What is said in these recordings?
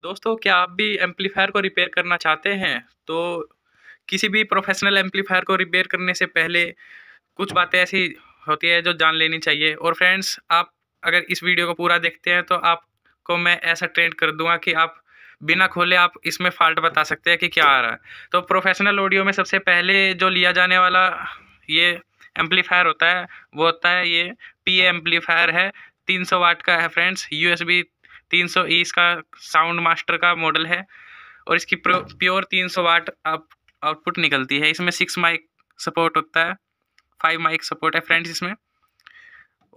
दोस्तों, क्या आप भी एम्पलीफायर को रिपेयर करना चाहते हैं? तो किसी भी प्रोफेशनल एम्पलीफायर को रिपेयर करने से पहले कुछ बातें ऐसी होती है जो जान लेनी चाहिए। और फ्रेंड्स, आप अगर इस वीडियो को पूरा देखते हैं तो आपको मैं ऐसा ट्रेंड कर दूंगा कि आप बिना खोले आप इसमें फॉल्ट बता सकते हैं कि क्या आ रहा है। तो प्रोफेशनल ऑडियो में सबसे पहले जो लिया जाने वाला ये एम्पलीफायर होता है वो होता है ये पीए एम्पलीफायर है। 300 वाट का है फ्रेंड्स। यूएसबी 300 ई इसका साउंड मास्टर का मॉडल है और इसकी प्योर 300 वाट आउटपुट निकलती है। इसमें 6 माइक सपोर्ट होता है, 5 माइक सपोर्ट है फ्रेंड्स इसमें,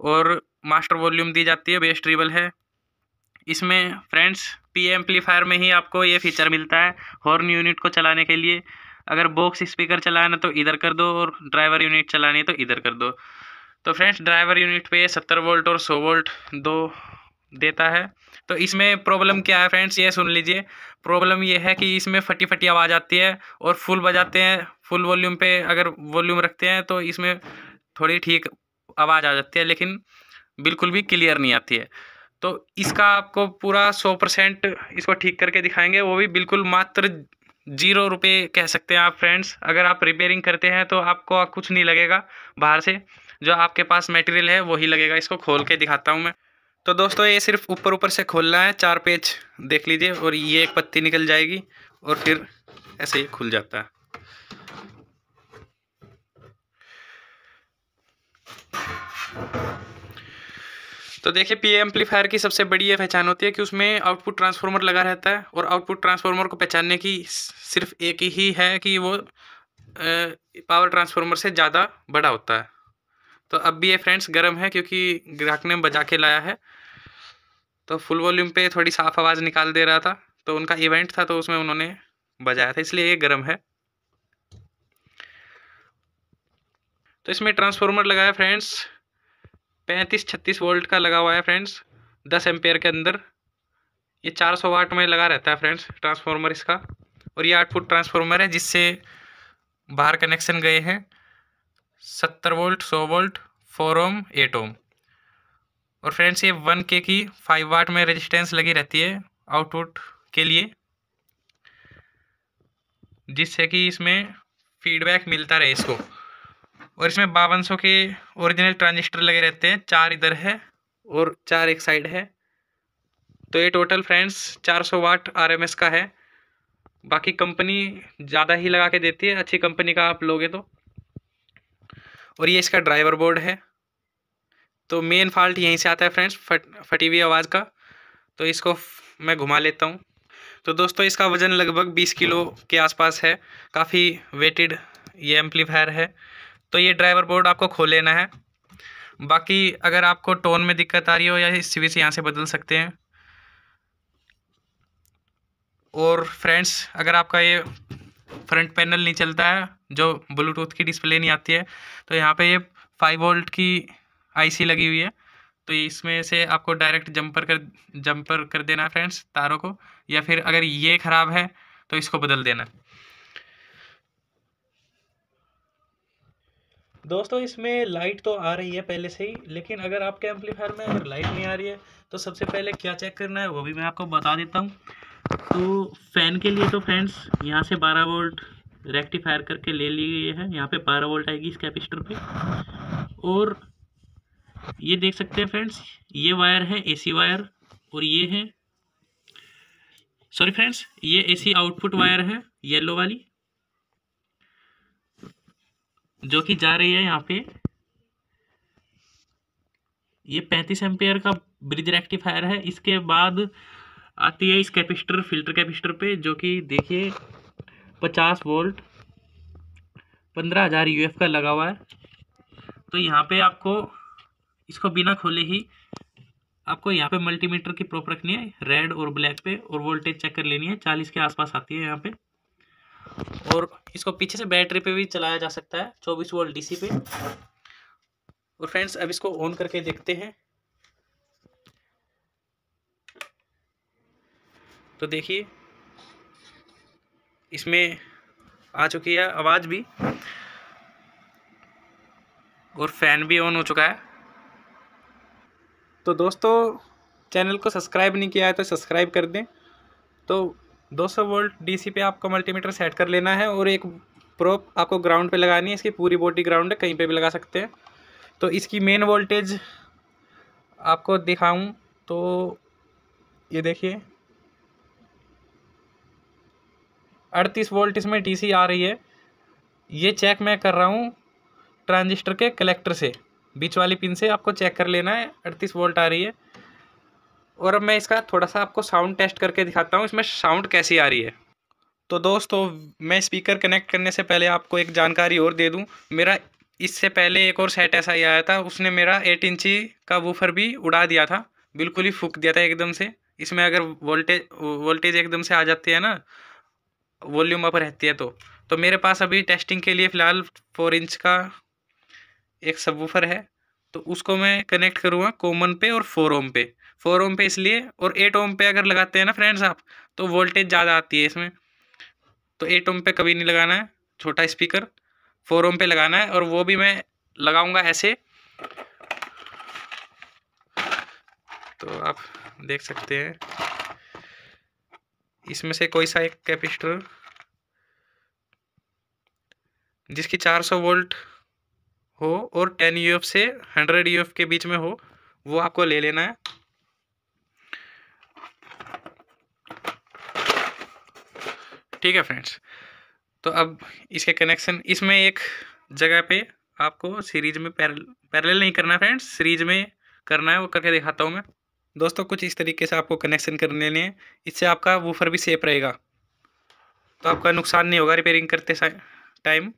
और मास्टर वॉल्यूम दी जाती है, बेस ट्रिबल है इसमें फ्रेंड्स। पी एम्पलीफायर में ही आपको ये फीचर मिलता है हॉर्न यूनिट को चलाने के लिए। अगर बॉक्स स्पीकर चलाना तो इधर कर दो और ड्राइवर यूनिट चलानी है तो इधर कर दो। तो फ्रेंड्स, ड्राइवर यूनिट पे 70 वोल्ट और 100 वोल्ट दो देता है। तो इसमें प्रॉब्लम क्या है फ्रेंड्स, ये सुन लीजिए। प्रॉब्लम ये है कि इसमें फटी फटी आवाज़ आती है और फुल बजाते हैं, फुल वॉल्यूम पे अगर वॉल्यूम रखते हैं तो इसमें थोड़ी ठीक आवाज़ आ जाती है, लेकिन बिल्कुल भी क्लियर नहीं आती है। तो इसका आपको पूरा 100% इसको ठीक करके दिखाएंगे, वो भी बिल्कुल मात्र 0 रुपये कह सकते हैं आप फ्रेंड्स। अगर आप रिपेयरिंग करते हैं तो आपको कुछ नहीं लगेगा बाहर से, जो आपके पास मटेरियल है वही लगेगा। इसको खोल के दिखाता हूँ मैं। तो दोस्तों, ये सिर्फ ऊपर ऊपर से खोलना है, 4 पेज देख लीजिए और ये एक पत्ती निकल जाएगी और फिर ऐसे ही खुल जाता है। तो देखिए, पीए एम्पलीफायर की सबसे बड़ी ये पहचान होती है कि उसमें आउटपुट ट्रांसफार्मर लगा रहता है, और आउटपुट ट्रांसफार्मर को पहचानने की सिर्फ एक ही है कि वो पावर ट्रांसफार्मर से ज़्यादा बड़ा होता है। तो अब भी ये फ्रेंड्स गर्म है क्योंकि ग्राहक ने बजा के लाया है। तो फुल वॉल्यूम पे थोड़ी साफ आवाज़ निकाल दे रहा था, तो उनका इवेंट था तो उसमें उन्होंने बजाया था, इसलिए ये गर्म है। तो इसमें ट्रांसफार्मर लगा है फ्रेंड्स, 35-36 वोल्ट का लगा हुआ है फ्रेंड्स, 10 एम्पेयर के अंदर। ये 400 वाट में लगा रहता है फ्रेंड्स ट्रांसफार्मर इसका। और ये आउटपुट ट्रांसफार्मर है जिससे बाहर कनेक्शन गए हैं 70 वोल्ट, 100 वोल्ट, 4 ओम, 8 ओम। और फ्रेंड्स, ये 1K की 5 वाट में रेजिस्टेंस लगी रहती है आउटपुट के लिए, जिससे कि इसमें फीडबैक मिलता रहे इसको। और इसमें 5200 के ओरिजिनल ट्रांजिस्टर लगे रहते हैं, 4 इधर है और 4 एक साइड है। तो ये टोटल फ्रेंड्स 400 वाट आरएमएस का है। बाकी कंपनी ज़्यादा ही लगा के देती है, अच्छी कंपनी का आप लोगे तो। और ये इसका ड्राइवर बोर्ड है। तो मेन फॉल्ट यहीं से आता है फ्रेंड्स, फटी हुई आवाज़ का। तो इसको मैं घुमा लेता हूँ। तो दोस्तों, इसका वज़न लगभग 20 किलो के आसपास है, काफ़ी वेटेड ये एम्पलीफायर है। तो ये ड्राइवर बोर्ड आपको खोल लेना है। बाकी अगर आपको टोन में दिक्कत आ रही हो या स्विच यहाँ से बदल सकते हैं। और फ्रेंड्स, अगर आपका ये फ्रंट पैनल नहीं चलता है, जो ब्लूटूथ की डिस्प्ले नहीं आती है, तो यहाँ पे ये 5 वोल्ट की आईसी लगी हुई है। तो इसमें से आपको डायरेक्ट जंपर कर देना है फ्रेंड्स तारों को, या फिर अगर ये ख़राब है तो इसको बदल देना। दोस्तों, इसमें लाइट तो आ रही है पहले से ही, लेकिन अगर आपके एम्पलीफायर में अगर लाइट नहीं आ रही है तो सबसे पहले क्या चेक करना है वो भी मैं आपको बता देता हूँ। तो फैन के लिए तो फ्रेंड्स यहाँ से 12 वोल्ट रेक्टिफायर करके ले लिए है, यहाँ पे 12 वोल्ट आएगी इस कैपेसिटर पे। और ये देख सकते हैं फ्रेंड्स, ये वायर है एसी वायर, और ये है, सॉरी फ्रेंड्स, ये एसी आउटपुट वायर है येलो वाली, जो कि जा रही है यहाँ पे। ये 35 एम्पेयर का ब्रिज रेक्टिफायर है। इसके बाद आती है इस कैपेसिटर, फिल्टर कैपेसिटर पे, जो कि देखिए 50 वोल्ट 15,000 यूएफ का लगा हुआ है। तो यहाँ पे आपको इसको बिना खोले ही आपको यहाँ पे मल्टीमीटर की प्रोप रखनी है रेड और ब्लैक पे, और वोल्टेज चेक कर लेनी है, 40 के आसपास आती है यहाँ पे। और इसको पीछे से बैटरी पे भी चलाया जा सकता है, 24 वोल्ट डीसी पे। और फ्रेंड्स, अब इसको ऑन करके देखते हैं। तो देखिए, इसमें आ चुकी है आवाज़ भी, और फैन भी ऑन हो चुका है। तो दोस्तों, चैनल को सब्सक्राइब नहीं किया है तो सब्सक्राइब कर दें, तो 200 वोल्ट डीसी पे आपको मल्टीमीटर सेट कर लेना है और एक प्रोब आपको ग्राउंड पे लगानी है। इसकी पूरी बॉडी ग्राउंड है, कहीं पे भी लगा सकते हैं। तो इसकी मेन वोल्टेज आपको दिखाऊं तो ये देखिए 38 वोल्ट इसमें डीसी आ रही है। ये चेक मैं कर रहा हूँ ट्रांजिस्टर के कलेक्टर से, बीच वाली पिन से आपको चेक कर लेना है। 38 वोल्ट आ रही है। और अब मैं इसका थोड़ा सा आपको साउंड टेस्ट करके दिखाता हूँ इसमें साउंड कैसी आ रही है। तो दोस्तों मैं स्पीकर कनेक्ट करने से पहले आपको एक जानकारी और दे दूं। मेरा इससे पहले एक और सेट ऐसा ही आया था, उसने मेरा 8 इंची का वूफर भी उड़ा दिया था, बिल्कुल ही फूक दिया था एकदम से। इसमें अगर वोल्टेज एकदम से आ जाती है ना, वॉल्यूम अप रहती है तो मेरे पास अभी टेस्टिंग के लिए फ़िलहाल 4 इंच का एक सबवूफर है, तो उसको मैं कनेक्ट करूँगा कॉमन पे और 4 ओम पे। 4 ओम पे इसलिए, और 8 ओम पे अगर लगाते हैं ना फ्रेंड्स आप, तो वोल्टेज ज़्यादा आती है इसमें। तो 8 ओम पे कभी नहीं लगाना है छोटा स्पीकर, 4 ओम पे लगाना है। और वो भी मैं लगाऊंगा ऐसे। तो आप देख सकते हैं इसमें से कोई सा एक कैपेसिटर जिसकी 400 वोल्ट हो और 10 यूएफ से 100 यूएफ के बीच में हो, वो आपको ले लेना है। ठीक है फ्रेंड्स। तो अब इसके कनेक्शन, इसमें एक जगह पे आपको सीरीज में पैरेलल नहीं करना है फ्रेंड्स, सीरीज में करना है। वो करके दिखाता हूँ मैं। दोस्तों कुछ इस तरीके से आपको कनेक्शन करने लेने हैं, इससे आपका वूफर भी सेफ रहेगा, तो आपका नुकसान नहीं होगा रिपेयरिंग करते टाइम।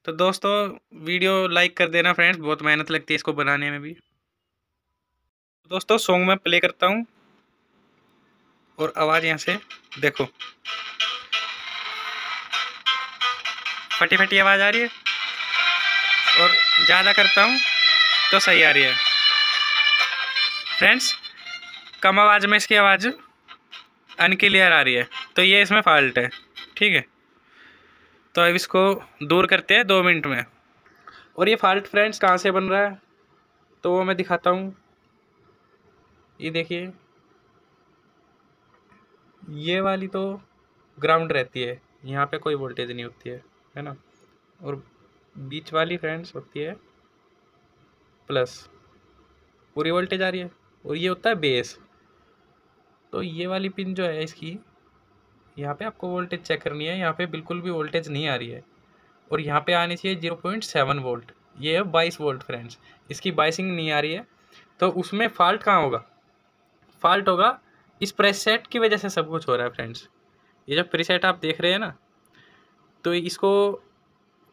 तो दोस्तों वीडियो लाइक कर देना फ्रेंड्स, बहुत मेहनत लगती है इसको बनाने में भी। दोस्तों सॉन्ग मैं प्ले करता हूँ और आवाज़ यहाँ से देखो, फटी फटी आवाज़ आ रही है। और ज़्यादा करता हूँ तो सही आ रही है फ्रेंड्स। कम आवाज़ में इसकी आवाज़ अनक्लियर आ रही है, तो ये इसमें फॉल्ट है। ठीक है, तो अब इसको दूर करते हैं 2 मिनट में। और ये फॉल्ट फ्रेंड्स कहाँ से बन रहा है तो वो मैं दिखाता हूँ। ये देखिए, ये वाली तो ग्राउंड रहती है, यहाँ पे कोई वोल्टेज नहीं होती है ना। और बीच वाली फ्रेंड्स होती है प्लस, पूरी वोल्टेज आ रही है। और ये होता है बेस। तो ये वाली पिन जो है इसकी, यहाँ पे आपको वोल्टेज चेक करनी है। यहाँ पे बिल्कुल भी वोल्टेज नहीं आ रही है, और यहाँ पे आनी चाहिए 0.7 वोल्ट। ये है 22 वोल्ट फ्रेंड्स, इसकी बाइसिंग नहीं आ रही है। तो उसमें फॉल्ट कहाँ होगा? फॉल्ट होगा इस प्रेसेट की वजह से सब कुछ हो रहा है फ्रेंड्स। ये जो प्रीसेट आप देख रहे हैं ना, तो इसको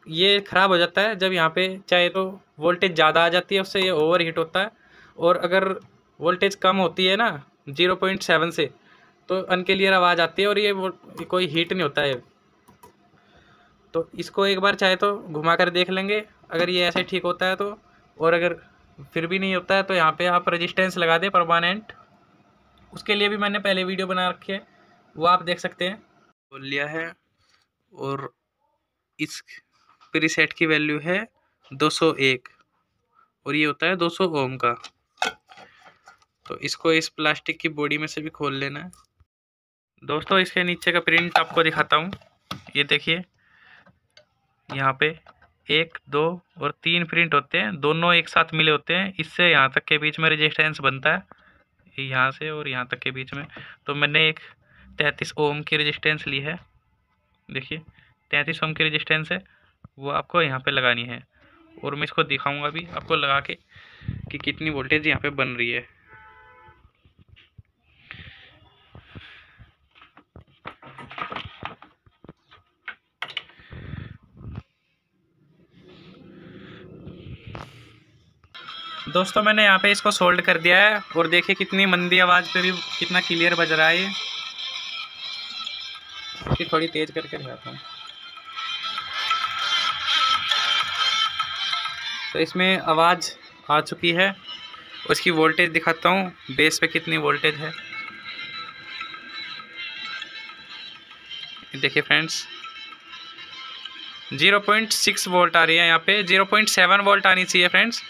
ये ख़राब हो जाता है जब यहाँ पे चाहे तो वोल्टेज ज़्यादा आ जाती है, उससे ये ओवर हीट होता है। और अगर वोल्टेज कम होती है ना 0.7 से, तो अनक्लियर आवाज़ आती है और ये कोई हीट नहीं होता है। तो इसको एक बार चाहे तो घुमा कर देख लेंगे, अगर ये ऐसे ठीक होता है तो। और अगर फिर भी नहीं होता है तो यहाँ पे आप रेजिस्टेंस लगा दें परमानेंट। उसके लिए भी मैंने पहले वीडियो बना रखी है, वो आप देख सकते हैं। बोल लिया है। और इस प्रीसेट की वैल्यू है 201 और ये होता है 200 ओम का। तो इसको इस प्लास्टिक की बॉडी में से भी खोल लेना है। दोस्तों इसके नीचे का प्रिंट आपको दिखाता हूँ। ये देखिए, यहाँ पे 1, 2 और 3 प्रिंट होते हैं, दोनों एक साथ मिले होते हैं। इससे यहाँ तक के बीच में रेजिस्टेंस बनता है, यहाँ से और यहाँ तक के बीच में। तो मैंने एक 33 ओम की रेजिस्टेंस ली है। देखिए 33 ओम की रेजिस्टेंस है, वो आपको यहाँ पे लगानी है। और मैं इसको दिखाऊंगा भी आपको लगा के कि कितनी वोल्टेज यहाँ पे बन रही है। दोस्तों मैंने यहाँ पे इसको सोल्ड कर दिया है और देखिए कितनी मंदी आवाज़ पे भी कितना क्लियर बज रहा है। ये थोड़ी तेज करके दिखाता हूँ। तो इसमें आवाज़ आ चुकी है। उसकी वोल्टेज दिखाता हूँ, बेस पे कितनी वोल्टेज है। देखिए फ्रेंड्स 0.6 वोल्ट आ रही है, यहाँ पे 0.7 वोल्ट आनी चाहिए फ्रेंड्स।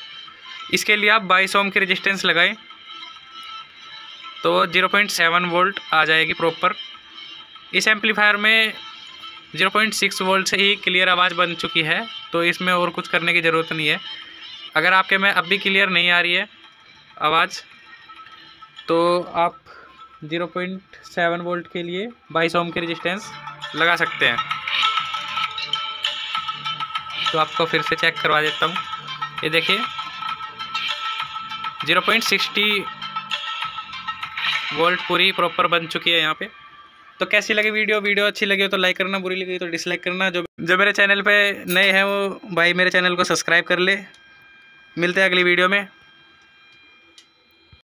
इसके लिए आप 22 ओम की रेजिस्टेंस लगाएं। तो 0.7 वोल्ट आ जाएगी प्रॉपर। इस एम्पलीफायर में 0.6 वोल्ट से ही क्लियर आवाज़ बन चुकी है, तो इसमें और कुछ करने की ज़रूरत नहीं है। अगर आपके में अब भी क्लियर नहीं आ रही है आवाज़, तो आप 0.7 वोल्ट के लिए 22 ओम की रेजिस्टेंस लगा सकते हैं। तो आपको फिर से चेक करवा देता हूँ। ये देखिए 0.60 वोल्ट पूरी प्रॉपर बन चुकी है यहाँ पे। तो कैसी लगी वीडियो अच्छी लगी हो तो लाइक करना, बुरी लगी तो डिसलाइक करना। जो मेरे चैनल पे नए हैं वो भाई मेरे चैनल को सब्सक्राइब कर ले। मिलते हैं अगली वीडियो में।